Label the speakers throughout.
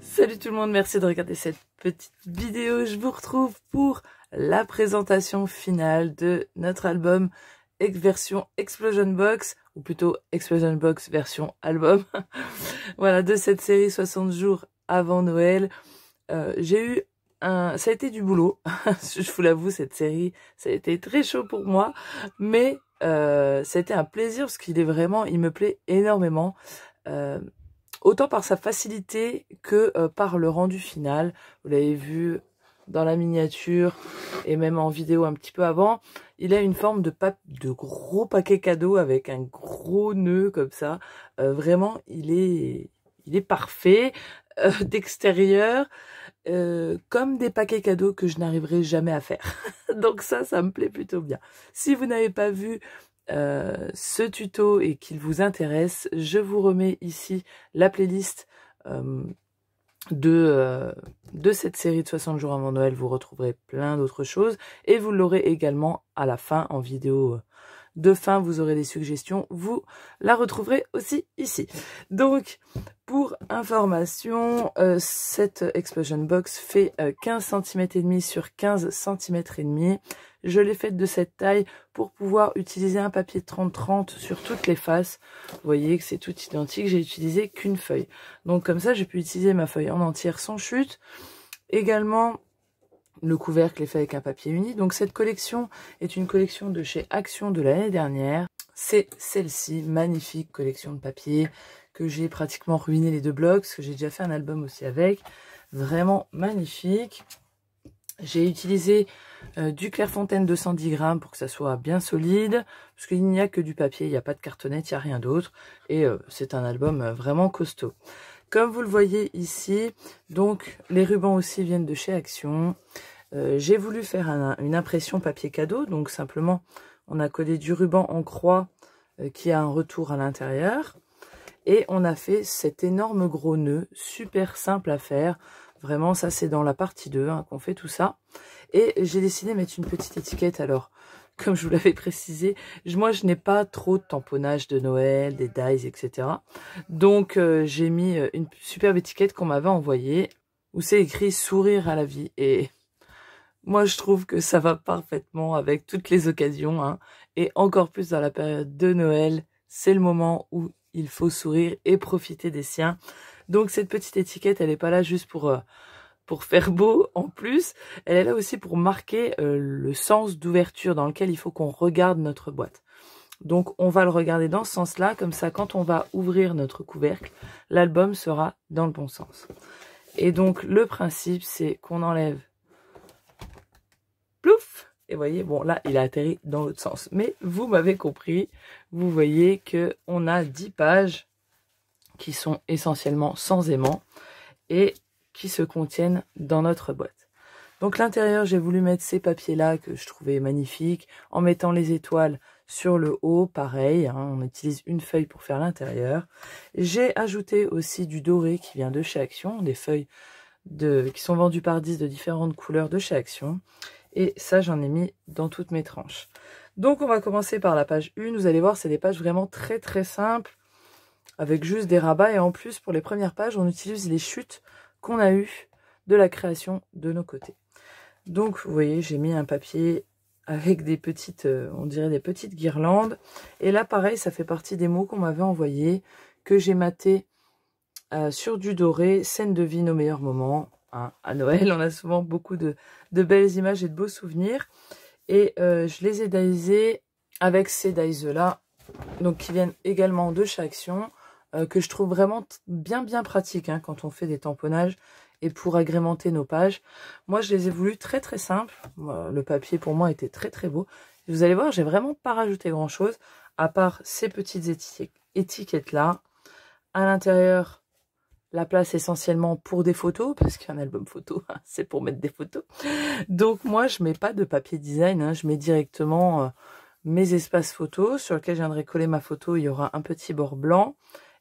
Speaker 1: Salut tout le monde, merci de regarder cette petite vidéo. Je vous retrouve pour la présentation finale de notre album version Explosion Box, ou plutôt Explosion Box version album. Voilà, de cette série 60 jours avant Noël. J'ai eu ça a été du boulot, je vous l'avoue, cette série, ça a été très chaud pour moi, mais ça a été un plaisir parce qu'il il me plaît énormément. Autant par sa facilité que par le rendu final. Vous l'avez vu dans la miniature et même en vidéo un petit peu avant. Il a une forme de gros paquet cadeau avec un gros nœud comme ça. Vraiment, il est parfait d'extérieur. Comme des paquets cadeaux que je n'arriverai jamais à faire. Donc ça me plaît plutôt bien. Si vous n'avez pas vu ce tuto et qu'il vous intéresse, je vous remets ici la playlist de cette série de 60 jours avant Noël. Vous retrouverez plein d'autres choses et vous l'aurez également à la fin en vidéo de fin. Vous aurez des suggestions, vous la retrouverez aussi ici. Donc pour information, cette Explosion Box fait 15 cm et demi sur 15 cm et demi. Je l'ai faite de cette taille pour pouvoir utiliser un papier 30-30 sur toutes les faces. Vous voyez que c'est tout identique, j'ai utilisé qu'une feuille. Donc comme ça, j'ai pu utiliser ma feuille en entière sans chute. Également, le couvercle est fait avec un papier uni. Donc cette collection est une collection de chez Action de l'année dernière. C'est celle-ci, magnifique collection de papier que j'ai pratiquement ruiné les deux blocs, parce que j'ai déjà fait un album aussi avec. Vraiment magnifique. J'ai utilisé du Clairefontaine 210 grammes pour que ça soit bien solide, parce qu'il n'y a que du papier, il n'y a pas de cartonnette, il n'y a rien d'autre. Et c'est un album vraiment costaud. Comme vous le voyez ici, donc les rubans aussi viennent de chez Action. J'ai voulu faire une impression papier cadeau, donc simplement on a collé du ruban en croix qui a un retour à l'intérieur. Et on a fait cet énorme gros nœud, super simple à faire. Vraiment, ça c'est dans la partie 2 qu'on fait tout ça. Et j'ai décidé de mettre une petite étiquette. Alors, comme je vous l'avais précisé, moi je n'ai pas trop de tamponnage de Noël, des dies, etc. Donc j'ai mis une superbe étiquette qu'on m'avait envoyée, où c'est écrit sourire à la vie. Et moi je trouve que ça va parfaitement avec toutes les occasions. Et encore plus dans la période de Noël, c'est le moment où il faut sourire et profiter des siens. Donc cette petite étiquette, elle n'est pas là juste pour faire beau en plus, elle est là aussi pour marquer le sens d'ouverture dans lequel il faut qu'on regarde notre boîte. Donc on va le regarder dans ce sens-là, comme ça quand on va ouvrir notre couvercle, l'album sera dans le bon sens. Et donc le principe, c'est qu'on enlève, plouf, et vous voyez, bon là il a atterri dans l'autre sens, mais vous m'avez compris, vous voyez que on a 10 pages qui sont essentiellement sans aimant et qui se contiennent dans notre boîte. Donc l'intérieur, j'ai voulu mettre ces papiers-là que je trouvais magnifiques, en mettant les étoiles sur le haut, pareil, on utilise une feuille pour faire l'intérieur. J'ai ajouté aussi du doré qui vient de chez Action, des feuilles qui sont vendues par 10 de différentes couleurs de chez Action. Et ça, j'en ai mis dans toutes mes tranches. Donc on va commencer par la page 1, vous allez voir, c'est des pages vraiment très très simples, avec juste des rabats. Et en plus, pour les premières pages, on utilise les chutes qu'on a eues de la création de nos côtés. Donc, vous voyez, j'ai mis un papier avec des petites, on dirait des petites guirlandes. Et là, pareil, ça fait partie des mots qu'on m'avait envoyés, que j'ai maté sur du doré, scène de vie, nos meilleurs moments. À Noël, on a souvent beaucoup de belles images et de beaux souvenirs. Et je les ai daisés avec ces dies-là, donc qui viennent également de chez Action, que je trouve vraiment bien pratique quand on fait des tamponnages et pour agrémenter nos pages. Moi, je les ai voulu très très simples. Le papier pour moi était très très beau. Vous allez voir, j'ai vraiment pas rajouté grand chose, à part ces petites étiquettes là. À l'intérieur, la place essentiellement pour des photos, parce qu'un album photo, c'est pour mettre des photos. Donc moi, je mets pas de papier design, je mets directement mes espaces photos sur lesquels je viendrai coller ma photo. Il y aura un petit bord blanc.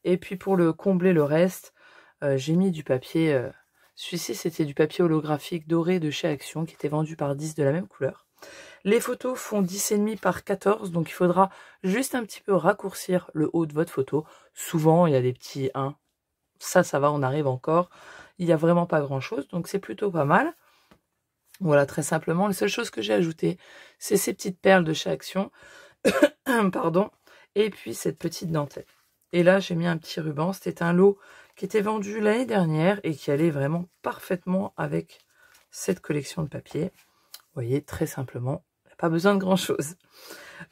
Speaker 1: Et puis pour combler le reste, j'ai mis du papier. Celui-ci, c'était du papier holographique doré de chez Action qui était vendu par 10 de la même couleur. Les photos font 10,5 par 14, donc il faudra juste un petit peu raccourcir le haut de votre photo. Souvent, il y a des petits 1. Ça va, on arrive encore. il n'y a vraiment pas grand chose, donc c'est plutôt pas mal. Voilà, très simplement, la seule chose que j'ai ajoutée, c'est ces petites perles de chez Action, pardon, et puis cette petite dentelle. Et là, j'ai mis un petit ruban, c'était un lot qui était vendu l'année dernière et qui allait vraiment parfaitement avec cette collection de papier. Vous voyez, très simplement, pas besoin de grand chose.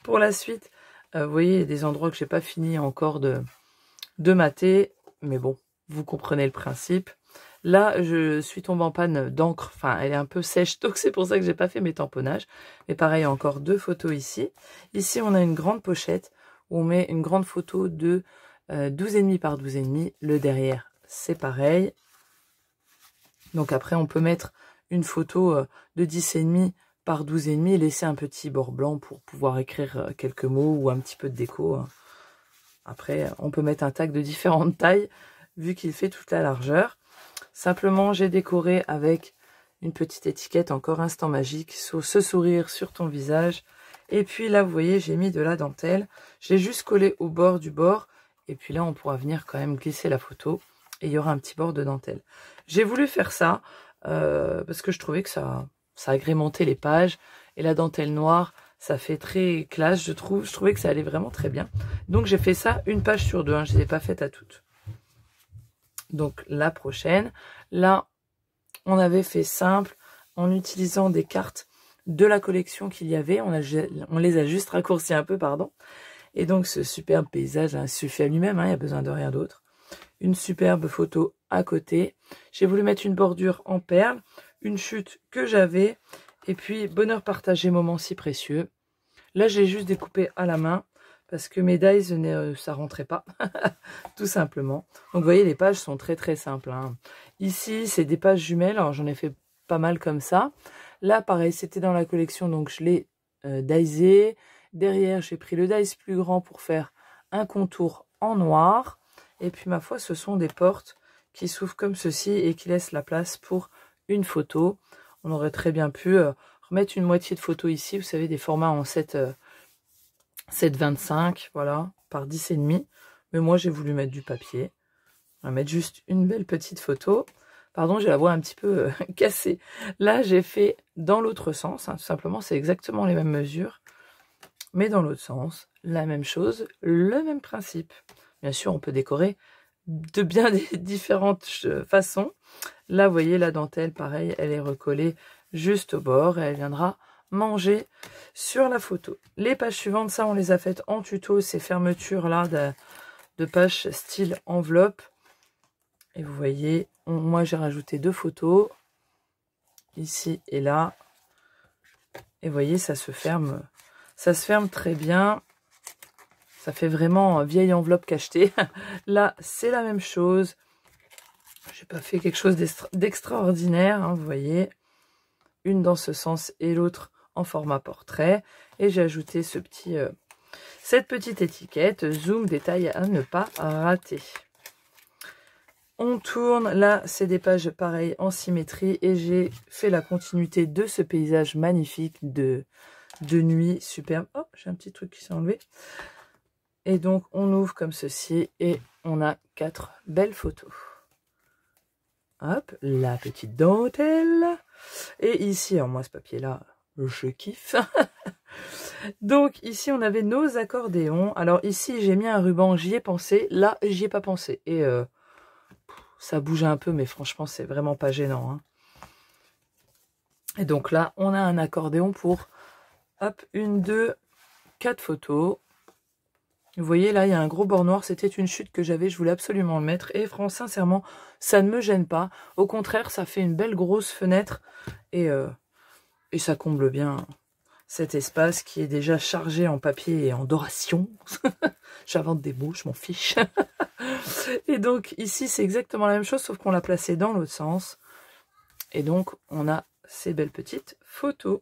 Speaker 1: Pour la suite, vous voyez, il y a des endroits que j'ai pas fini encore de mater, mais bon, vous comprenez le principe. Là, je suis tombée en panne d'encre, enfin, elle est un peu sèche, donc c'est pour ça que j'ai pas fait mes tamponnages. Mais pareil, encore 2 photos ici. Ici, on a une grande pochette où on met une grande photo de 12,5 par 12,5. Le derrière, c'est pareil. Donc après, on peut mettre une photo de 10,5 par 12,5 et laisser un petit bord blanc pour pouvoir écrire quelques mots ou un petit peu de déco. Après, on peut mettre un tag de différentes tailles, vu qu'il fait toute la largeur. Simplement, j'ai décoré avec une petite étiquette, encore instant magique, sur ce sourire sur ton visage. Et puis là, vous voyez, j'ai mis de la dentelle. Je l'ai juste collé au bord du bord. Et puis là, on pourra venir quand même glisser la photo. Et il y aura un petit bord de dentelle. J'ai voulu faire ça parce que je trouvais que ça agrémentait les pages. Et la dentelle noire, ça fait très classe, je trouve. Je trouvais que ça allait vraiment très bien. Donc, j'ai fait ça une page sur 2. Hein, je ne les ai pas faites à toutes. Donc, la prochaine. Là, on avait fait simple en utilisant des cartes de la collection qu'il y avait. On les a juste raccourcies un peu, pardon. Et donc, ce superbe paysage suffit à lui-même. Il n'y a besoin de rien d'autre. Une superbe photo à côté. J'ai voulu mettre une bordure en perles, une chute que j'avais, et puis bonheur partagé, moment si précieux. Là, j'ai juste découpé à la main parce que mes dies, ça rentrait pas, tout simplement. Donc, vous voyez, les pages sont très très simples. Hein. Ici, c'est des pages jumelles. Alors, j'en ai fait pas mal comme ça. Là, pareil, c'était dans la collection, donc je l'ai diesé. Derrière, j'ai pris le dies plus grand pour faire un contour en noir. Et puis, ma foi, ce sont des portes qui s'ouvrent comme ceci et qui laissent la place pour une photo. On aurait très bien pu remettre une moitié de photo ici. Vous savez, des formats en 7,25, voilà, par 10,5. Mais moi, j'ai voulu mettre du papier. On va mettre juste une belle petite photo. Pardon, j'ai la voix un petit peu cassée. Là, j'ai fait dans l'autre sens. Hein, tout simplement, c'est exactement les mêmes mesures. Mais dans l'autre sens, la même chose, le même principe. Bien sûr, on peut décorer de bien des différentes façons. Là, vous voyez, la dentelle, pareil, elle est recollée juste au bord et elle viendra manger sur la photo. Les pages suivantes, ça, on les a faites en tuto, ces fermetures-là de pages style enveloppe. Et vous voyez, moi, j'ai rajouté 2 photos, ici et là. Et vous voyez, ça se ferme très bien. Ça fait vraiment vieille enveloppe cachetée. Là, c'est la même chose. J'ai pas fait quelque chose d'extraordinaire, hein, vous voyez. Une dans ce sens et l'autre en format portrait. Et j'ai ajouté cette petite étiquette. Zoom, détail à ne pas rater. On tourne. Là, c'est des pages pareilles en symétrie. Et j'ai fait la continuité de ce paysage magnifique de nuit. Superbe. Oh, j'ai un petit truc qui s'est enlevé. Et donc, on ouvre comme ceci et on a 4 belles photos. Hop, la petite dentelle. Et ici, alors moi, ce papier-là, je kiffe. Donc, ici, on avait nos accordéons. Alors, ici, j'ai mis un ruban, j'y ai pensé. Là, j'y ai pas pensé. Et ça bouge un peu, mais franchement, c'est vraiment pas gênant. Hein. Et donc là, on a un accordéon pour, hop, 1, 2, 4 photos. Vous voyez, là, il y a un gros bord noir. C'était une chute que j'avais. Je voulais absolument le mettre. Et sincèrement, ça ne me gêne pas. Au contraire, ça fait une belle grosse fenêtre. Et ça comble bien cet espace qui est déjà chargé en papier et en doration. J'invente des mots, je m'en fiche. Et donc, ici, c'est exactement la même chose, sauf qu'on l'a placé dans l'autre sens. Et donc, on a ces belles petites photos.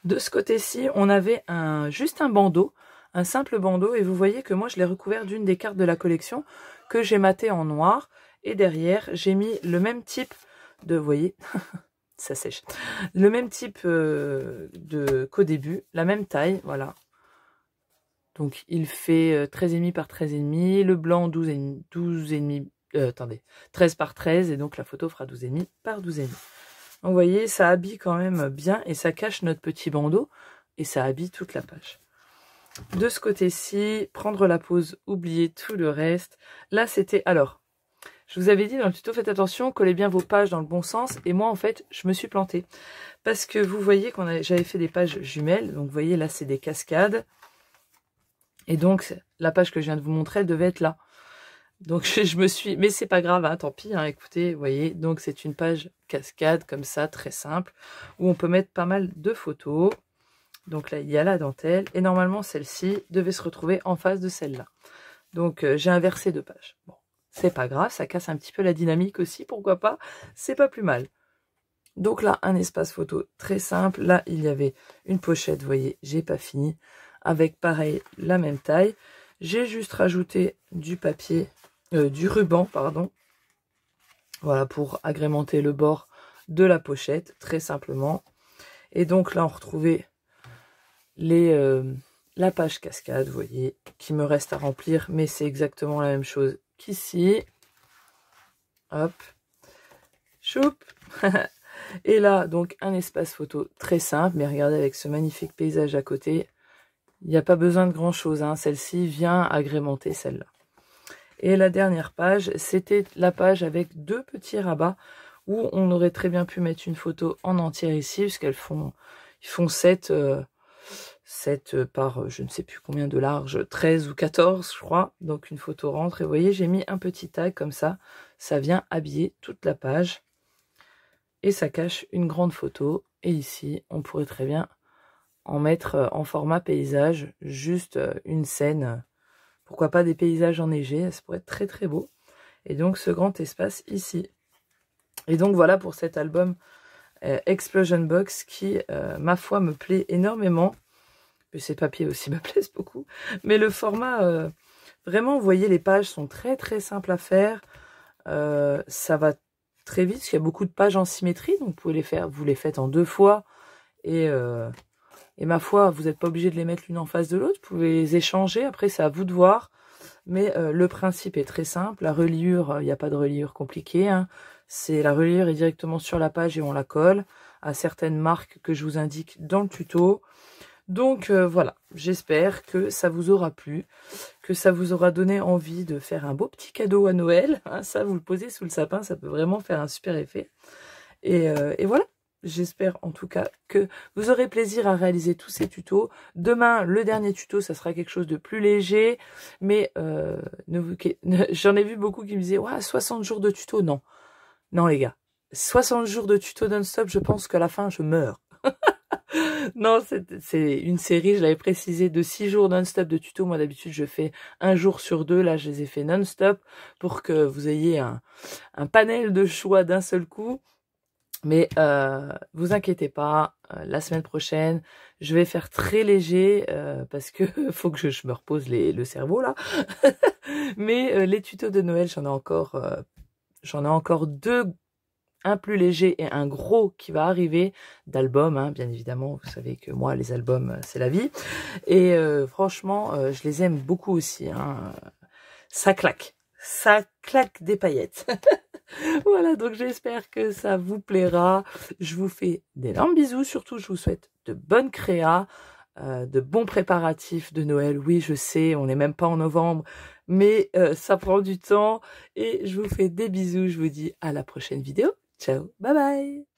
Speaker 1: De ce côté-ci, on avait juste un bandeau. Un simple bandeau, et vous voyez que moi je l'ai recouvert d'une des cartes de la collection que j'ai maté en noir, et derrière j'ai mis le même type de, vous voyez, ça sèche, le même type qu'au début, la même taille, voilà. Donc il fait 13,5 par 13,5, le blanc 12,5 attendez, 13 par 13 et donc la photo fera 12,5 par 12,5. Donc vous voyez, ça habille quand même bien et ça cache notre petit bandeau et ça habille toute la page. De ce côté-ci, prendre la pause, oublier tout le reste. Là, c'était... Alors, je vous avais dit dans le tuto, faites attention, collez bien vos pages dans le bon sens. Et moi, en fait, je me suis plantée. Parce que vous voyez j'avais fait des pages jumelles. Donc, vous voyez, là, c'est des cascades. Et donc, la page que je viens de vous montrer, elle devait être là. Donc, je me suis... Mais c'est pas grave, hein, tant pis. Hein, écoutez, vous voyez. Donc, c'est une page cascade, comme ça, très simple. Où on peut mettre pas mal de photos. Donc là, il y a la dentelle. Et normalement, celle-ci devait se retrouver en face de celle-là. Donc, j'ai inversé 2 pages. Bon, c'est pas grave. Ça casse un petit peu la dynamique aussi. Pourquoi pas? C'est pas plus mal. Donc là, un espace photo très simple. Là, il y avait une pochette. Vous voyez, j'ai pas fini. Avec, pareil, la même taille. J'ai juste rajouté du papier, du ruban, pardon. Voilà, pour agrémenter le bord de la pochette, très simplement. Et donc là, on retrouvait... la page cascade, vous voyez, qui me reste à remplir, mais c'est exactement la même chose qu'ici. Hop, choup. Et là, donc, un espace photo très simple, mais regardez, avec ce magnifique paysage à côté, il n'y a pas besoin de grand-chose, hein. Celle-ci vient agrémenter celle-là. Et la dernière page, c'était la page avec 2 petits rabats, où on aurait très bien pu mettre une photo en entière ici, puisqu'ils font 7 par je ne sais plus combien de large, 13 ou 14 je crois, donc une photo rentre. Et vous voyez, j'ai mis un petit tag comme ça vient habiller toute la page et ça cache une grande photo. Et ici on pourrait très bien en mettre en format paysage, juste une scène, pourquoi pas des paysages enneigés, ça pourrait être très très beau. Et donc ce grand espace ici. Et donc voilà pour cet album Explosion Box qui ma foi me plaît énormément. Ces papiers aussi me plaisent beaucoup. Mais le format, vraiment, vous voyez, les pages sont très très simples à faire. Ça va très vite, parce qu'il y a beaucoup de pages en symétrie. Donc vous pouvez les faire, vous les faites en 2 fois. Et ma foi, vous n'êtes pas obligé de les mettre l'une en face de l'autre. Vous pouvez les échanger, après c'est à vous de voir. Mais le principe est très simple. La reliure, il n'y a pas de reliure compliquée, hein. C'est la reliure est directement sur la page et on la colle à certaines marques que je vous indique dans le tuto. Donc voilà, j'espère que ça vous aura plu, que ça vous aura donné envie de faire un beau petit cadeau à Noël. Hein, ça, vous le posez sous le sapin, ça peut vraiment faire un super effet. Et voilà, j'espère en tout cas que vous aurez plaisir à réaliser tous ces tutos. Demain, le dernier tuto, ça sera quelque chose de plus léger. Mais j'en ai vu beaucoup qui me disaient ouais, 60 jours de tuto. Non, non les gars, 60 jours de tuto non-stop, je pense qu'à la fin, je meurs. Non, c'est une série, je l'avais précisé, de 6 jours non-stop de tuto. Moi, d'habitude, je fais 1 jour sur 2. Là, je les ai fait non-stop pour que vous ayez un panel de choix d'un seul coup. Mais vous inquiétez pas, la semaine prochaine, je vais faire très léger parce que faut que je me repose le cerveau, là. Mais les tutos de Noël, j'en ai encore 2. Un plus léger et un gros qui va arriver d'albums, hein, bien évidemment. Vous savez que moi, les albums, c'est la vie. Et franchement, je les aime beaucoup aussi. Hein. Ça claque des paillettes. Voilà, donc j'espère que ça vous plaira. Je vous fais d'énormes bisous. Surtout, je vous souhaite de bonnes créas, de bons préparatifs de Noël. Oui, je sais, on n'est même pas en novembre, mais ça prend du temps. Et je vous fais des bisous. Je vous dis à la prochaine vidéo. Ciao, bye bye.